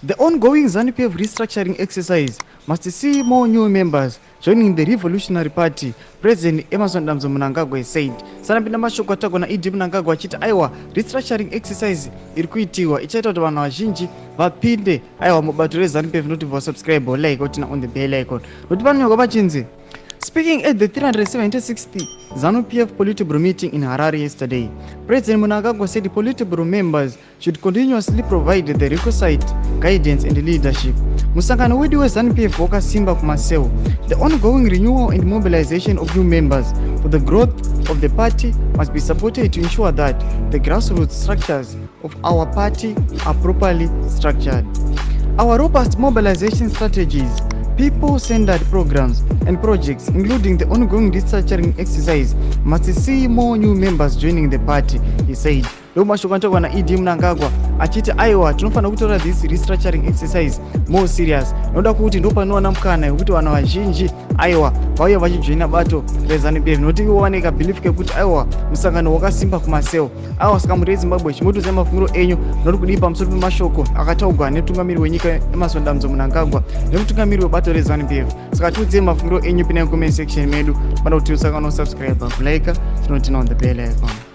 The ongoing Zanu PF restructuring exercise must see more new members joining the Revolutionary Party, President Emerson Mnangagwa said. Sanapinda mashoko atagwa na ED Mnangagwa achiti aiwa restructuring exercise iri kuitiwa ichaita kuti vanhu vazhinji vapinde aiwa mubato reZanu PF noti vasubscribe like otina on the bell icon. Noti vanonyorwa vachinzi. Speaking at the 376th Zanu PF Politburo meeting in Harare yesterday, President Mnangagwa said the Politburo members should continuously provide the requisite guidance and leadership. Musangano wedu weZanu PF wakasimba kumaseo. The ongoing renewal and mobilization of new members for the growth of the party must be supported to ensure that the grassroots structures of our party are properly structured. Our robust mobilization strategies, people-centered programs and projects, including the ongoing restructuring exercise, must see more new members joining the party, he said. Lo mashoko anotagwa na ED Mnangagwa achiti aiwa tinofana kutora this restructuring exercise more serious. Noda kuti ndo panowana mukana wekuti vanhu vazhinji aiwa vauya vachijoina bato reZanu PF noti iwowaneka belief kekuti aiwa musangano wakasimba kumaseo. Aiwa saka muri weZimbabwe chimotoza mafungiro enyu noti kudii pamusoro pemashoko akataurwa nemutungamiri wenyika Emerson Mnangagwa nemutungamiri webato reZanu PF. Saka tiudze mafungiro enyu pina comment section medu. Pano kuti usakano subscribe, like, tinotina on the bell icon.